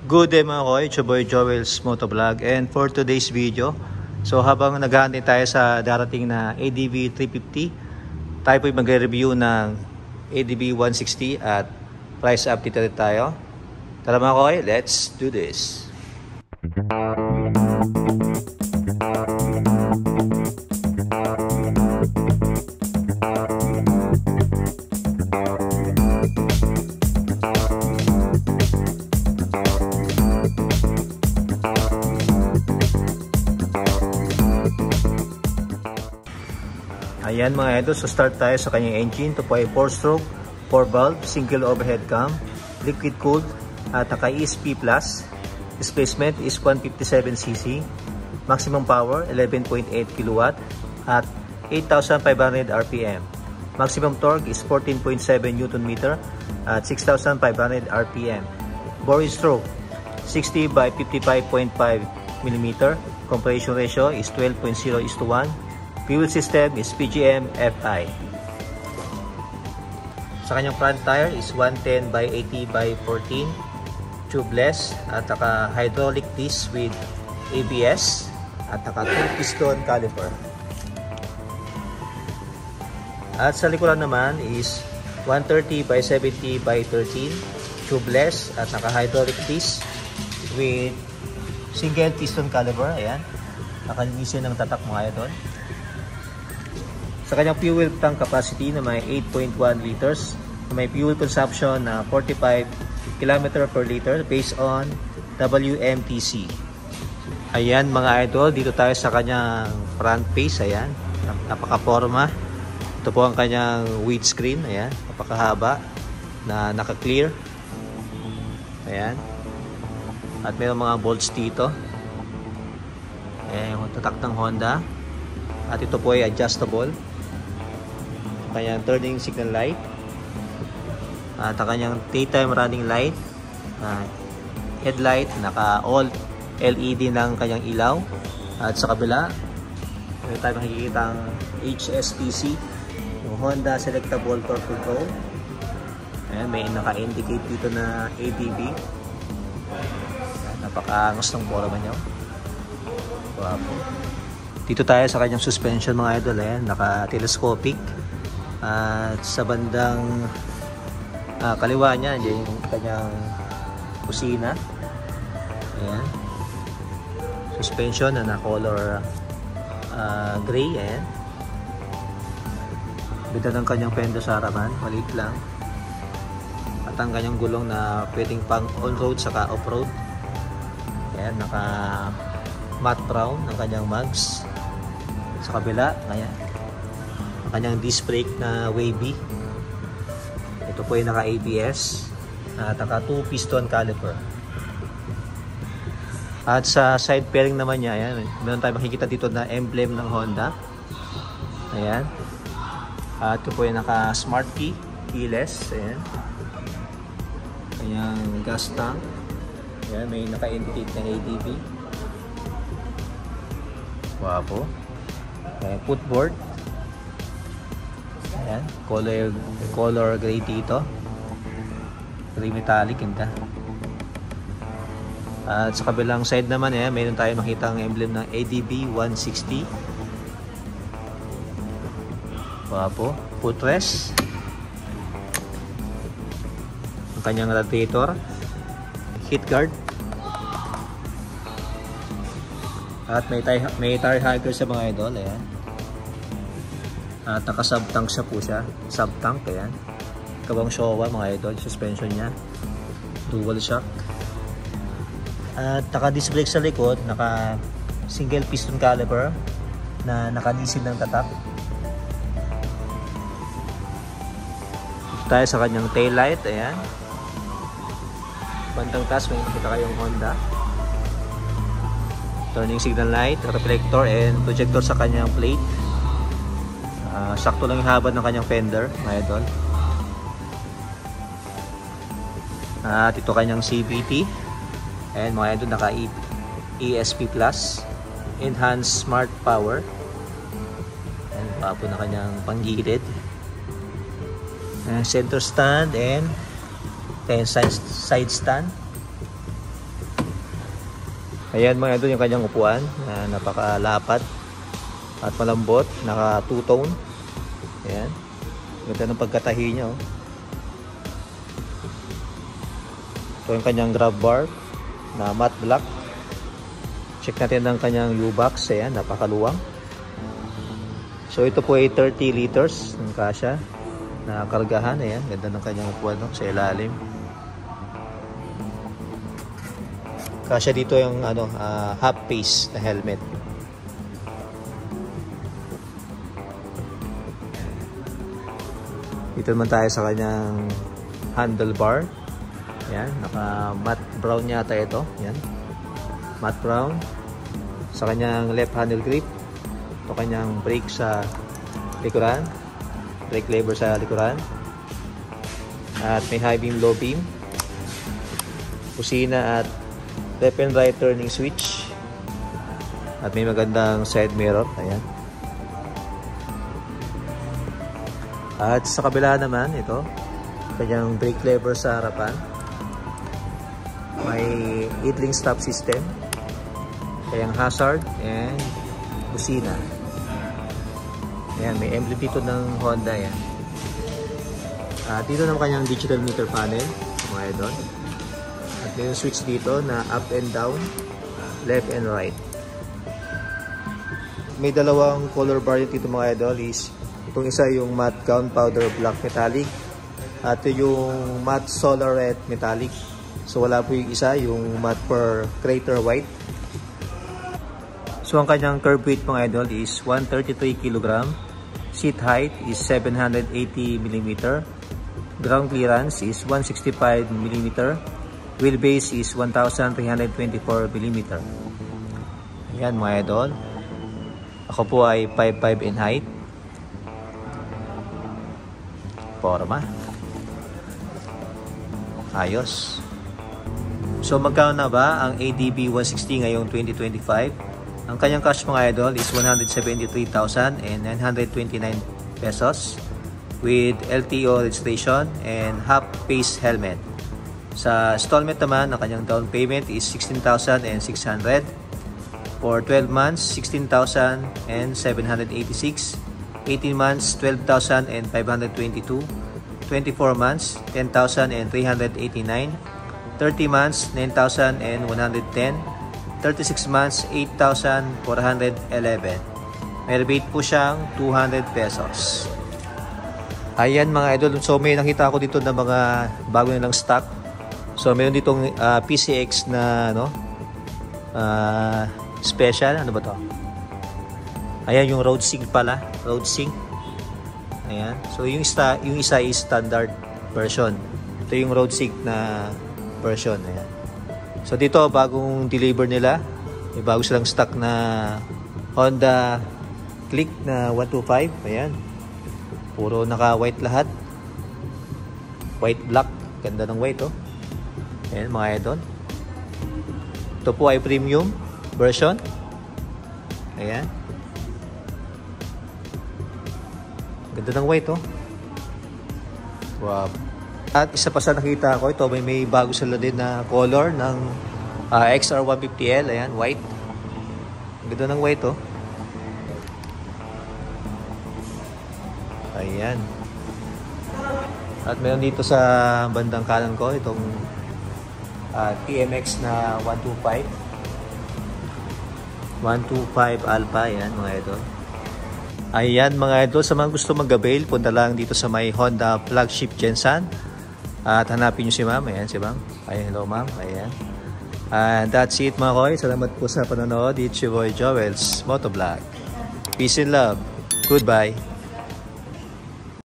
Good day mga koy, it's your boy Joel's Motovlog, and for today's video, so habang naghahantay tayo sa darating na ADB 350, tayo po'y magre-review ng ADB 160 at price update ulit tayo. Tara mga koy, let's do this! Ayan mga idol, so start tayo sa kanyang engine. Ito po ay 4-stroke, 4-valve, single overhead cam, liquid cooled at naka ESP plus. Displacement is 157cc, maximum power 11.8 kW at 8,500 RPM. Maximum torque is 14.7 Nm at 6,500 RPM. Bore stroke 60 by 55.5 mm. Compression ratio is 12.0:1. Fuel system is PGM FI. Sa kanyang front tire is 110 by 80 by 14, tubeless at naka hydraulic disc with ABS at naka 2-piston caliper. At sa likuran naman is 130 by 70 by 13, tubeless at naka hydraulic disc with single piston caliper. Ayan, nakalinisin ng tatak mga idol. Sa kanyang fuel tank capacity na may 8.1 liters, na may fuel consumption na 45 km per liter based on WMTC. Ayan mga idol, dito tayo sa kanyang front face. Ayan, napaka-forma. Ito po ang kanyang windscreen. Ayan, napakahaba na naka-clear. Ayan. At mayroong mga bolts dito. Ayan, yung tatak ng Honda. At ito po ay adjustable. Kanyang turning signal light at kanyang daytime running light, headlight, naka all LED ng kanyang ilaw. At sa kabila meron tayo makikita ang HSPC, yung Honda Selectable Torque Control. Ayan, may naka-indicate dito na ADB. Napaka-angas ng forma nyo. Wapo. Dito tayo sa kanyang suspension mga idol. Ayan, naka-telescopic. At sa bandang kaliwa niya, yung kanyang kusina. Ayan. Suspension na color gray. Ayan. Bida ng kanyang fender sa harapan, maliit lang. At ang kanyang gulong na pwedeng pang on-road saka off-road. Ayan, naka matte brown ng kanyang mags. Sa kabila, ayan, ang kanyang disc brake na wavy. Ito po ay naka ABS at naka 2-piston caliper. At sa side fairing naman niya, ayan, meron tayo makikita dito na emblem ng Honda. Ayan. At ito po ay naka smart key, keyless. Ayan. Kanyang gas tank. Ayan, may naka-indicate na ADB. Wapo. Ayan, footboard. Ayan, color gray dito. Gray metallic, ganda. At sa kabilang side naman, ayan, mayroon tayo makita ang emblem ng ADB 160. Wapo. Footrest. Ang kanyang radiator. Heat guard. At may tire hugger sa mga idol. Ayan. At naka-sub-tank siya po siya. Sub-tank. Ayan. Kawang Showa mga idol. Suspension niya. Dual shock. At naka-disc brake sa likod. Naka-single piston caliper na nakanisid ng tatak. Dito tayo sa kanyang tail light. Ayan. Bandang taas may nakita kayong Honda. Turning signal light, reflector and projector sa kanyang plate. Sakto lang yung haba ng kanyang fender, mga idol. At ito kanyang CVT. And mga idol, naka ESP plus, enhanced smart power. And papo na kanyang panggilid. Center stand and side stand. Ayan mga idol yung kanyang upuan na napakalapat at malambot, naka two-tone. Ayan. Ganda ng pagkatahi niya. Oh. Ito yung kanyang grab bar na matte black. Check natin ang kanyang U-box. Ayan, napakaluwang. So ito po ay 30 liters ng kasya na kargahan. Ayan, ganda ng kanyang upuan sa ilalim. Kasya dito yung half face na helmet. Dito naman tayo sa kanyang handlebar. Ayan, naka matte brown yata ito. Ayan, matte brown. Sa kanyang left handle grip. Ito kanyang brake sa likuran. Brake lever sa likuran. At may high beam, low beam. Kusina at left and right turning switch. At may magandang side mirror. Ayan. At sa kabila naman, ito, kanyang brake lever sa harapan. May idling stop system. Kayang hazard and kusina. Ayan, may emblem dito ng Honda. Ayan. Dito naman kanyang digital meter panel, mga idol. At may switch dito na up and down, left and right. May dalawang color variant dito mga idol. Itong isa yung matte gunpowder black metallic at yung matte solar red metallic. So wala po yung isa, yung matte per crater white. So ang kanyang curb weight mga idol is 133 kg. Seat height is 780 mm. Ground clearance is 165 mm. Wheelbase is 1,324 mm. Ayan mga idol. Ako po ay 5'5" in height. Forma. Ayos. So magkano na ba ang ADB 160 ngayong 2025? Ang kanyang cash mga idol is 173,929 pesos with LTO registration and half face helmet. Sa installment naman, ang kanyang down payment is 16,600. For 12 months, 16,786. 18 months, 12,522. 24 months, 10,389. 30 months, 9,110. 36 months, 8,411. May rebate po siyang 200 pesos. Ayan mga idol. So may nakita ako dito na mga bago nilang stock. So meron ditong PCX na special. Ano ba to? Ayan yung road sync pala. Road sync. Ayan. So yung isa is standard version. Ito yung road sync na version. Ayan. So dito bagong deliver nila. May bago silang stock na Honda Click na 125. Ayan. Puro naka-white lahat. White black. Ganda ng white oh. Ayan mga idol. Ito po ay premium version. Ayan. Ganda ng white oh. Wow. At isa pa sa nakita ko, ito may bago sila din na color ng XR150L. Ayan, white. Ganda ng white oh. Ayan. At meron dito sa bandang kanan ko itong TMX na 125 Alpha. Ayan mga idol. Ayan mga idol, sa mga gusto mag-avail, punta lang dito sa may Honda flagship Gensan at hanapin nyo si ma'am. Ayan si ma'am. Ayan, hello ma'am. Ayan. And that's it mga koy. Salamat po sa panonood. It's your boy Joel's Motovlog. Peace and love. Goodbye.